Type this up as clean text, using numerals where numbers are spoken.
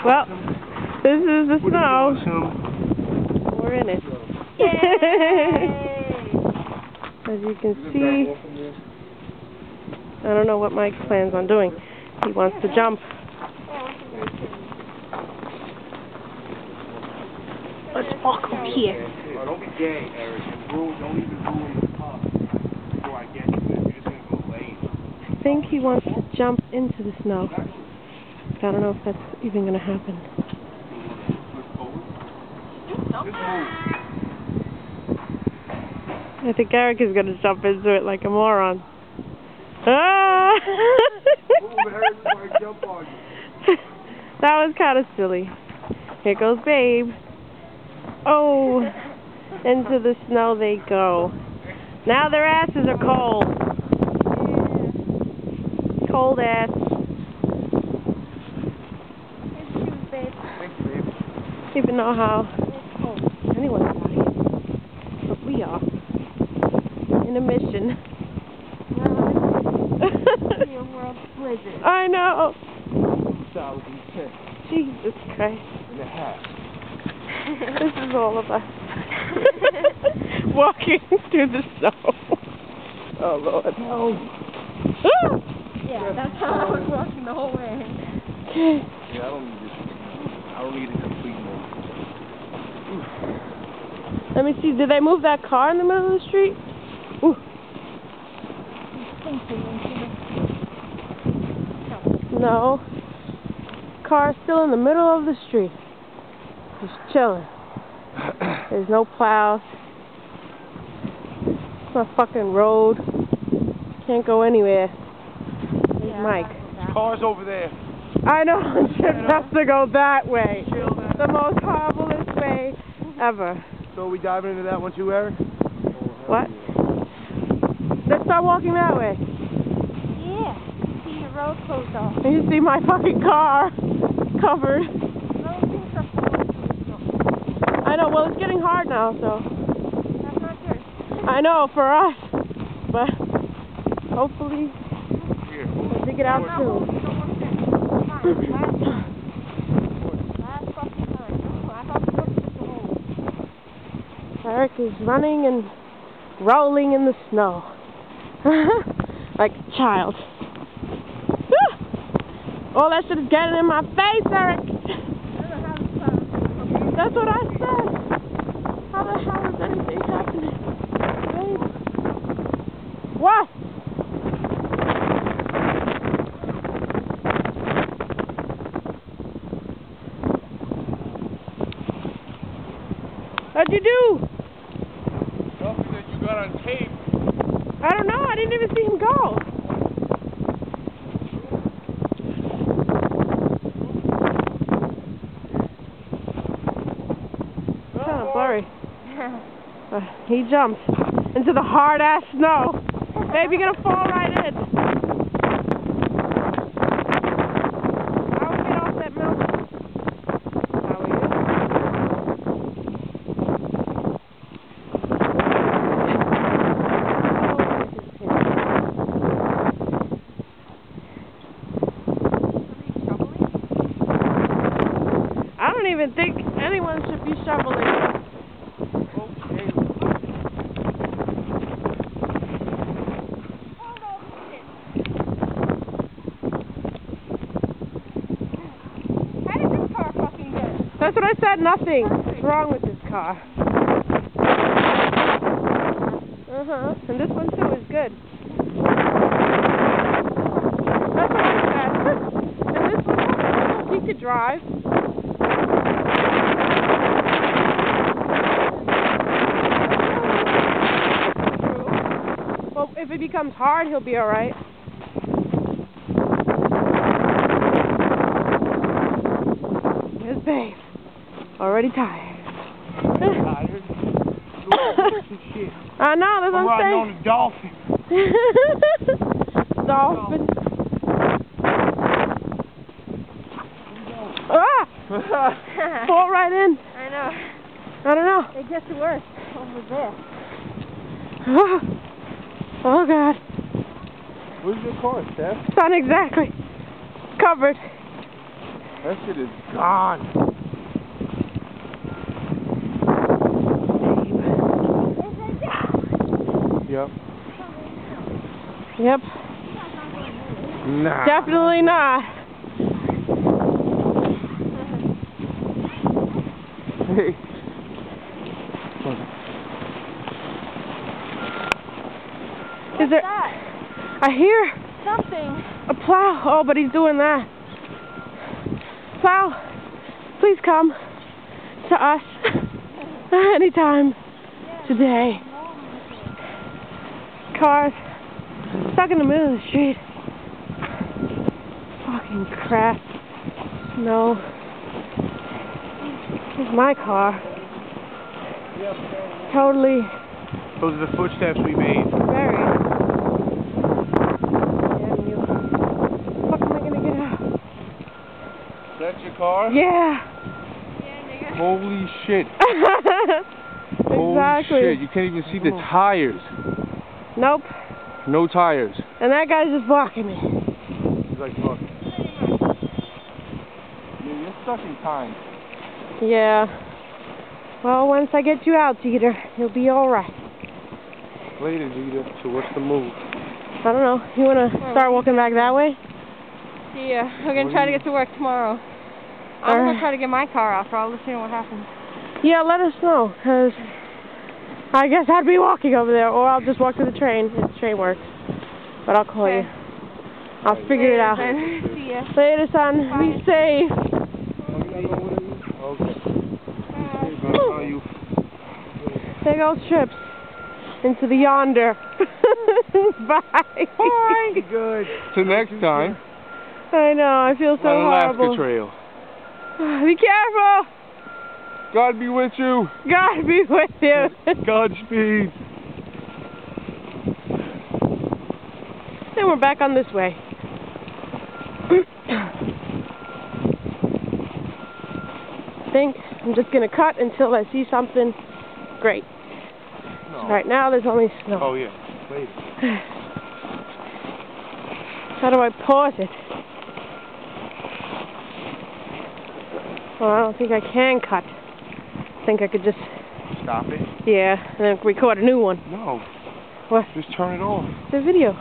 Well, this is the snow. We're in it. Yay! As you can see, I don't know what Mike plans on doing. He wants to jump. Let's walk up here. Don't be gay, Eric. Don't even ruin the car before I get to it. You're just going to go lame. I think he wants to jump into the snow. I don't know if that's even going to happen. I think Eric is going to jump into it like a moron. Ah! That was kind of silly. Here goes Babe. Oh, into the snow they go. Now their asses are cold. Cold ass. Even know how anyone's body, but we are in a mission. I know. Jesus Christ. This is all of us. Walking through the snow. Oh Lord. No. Yeah, that's how I was walking the whole way. Yeah, I don't need a complete move. Let me see, did they move that car in the middle of the street? Ooh. No. Car's still in the middle of the street. Just chilling. There's no plows. It's a fucking road. Can't go anywhere. There's Mike. Car's over there. I know, Chip has to go that way. The most horriblest way ever. So are we diving into that one too, Eric? What? Let's start walking that way. Yeah. See the road closed off. And you see my fucking car covered. I know, well it's getting hard now, so. That's not good. I know, for us. But hopefully we'll dig it out soon. Eric is running and rolling in the snow. Like a child. All that shit is getting in my face, Eric. That's what I said. How the hell is anything happening? Babe. What? What'd you do? Something that you got on tape. I don't know. I didn't even see him go. Kind of blurry. He jumped into the hard-ass snow. Baby, you're gonna fall right in. I would get off that mountain. How are you? I don't even think anyone should be shoveling. That's what I said, nothing. What's wrong with this car? And this one too is good. That's what I said. And this one, he could drive. Well, if it becomes hard, he'll be alright. Here's Babe. Already tired. Tired? I know, that's what I'm saying. On a dolphin. Dolphin. Ah! Fall right in. I know. I don't know. It gets worse over there. Oh God. Where's your car, Steph? It's not exactly covered. That shit is gone. Yep. Yep. Nah. Definitely not. Hey. Is there? that? I hear Something. a plow. Oh, but he's doing that. Plow, please come to us anytime today. Cars stuck in the middle of the street. Fucking crap. No. Here's my car. Totally Those are the footsteps we made. buried. Damn you. Fuck am I gonna get out? That's your car? Yeah. Holy shit. Exactly. Holy shit. You can't even see the tires. Nope. No tires. And that guy's just blocking me. He's like, fuck. You're stuck in time. Yeah. Well, once I get you out, Jeter, you'll be alright. Later, Jeter. So what's the move? I don't know. You wanna start walking back that way? Yeah, we're gonna try to get to work tomorrow. I'm Alright. gonna try to get my car out, so I'll let you know what happens. Yeah, let us know, 'cause I guess I'd be walking over there, or I'll just walk to the train if the train works. But I'll call you. I'll figure it out. See ya. Later, son. Be safe. Okay. There goes Trips into the yonder. Bye. Bye. Good. Till next time. I know. I feel so On Alaska horrible. Trail. Be careful. God be with you. God be with you. Godspeed. And we're back on this way. I think I'm just going to cut until I see something great. No. Right now there's only snow. Oh, yeah. Later. How do I pause it? Well, I don't think I can cut. I think I could just, Stop it. yeah, and then record a new one. No. What? Just turn it off. The video.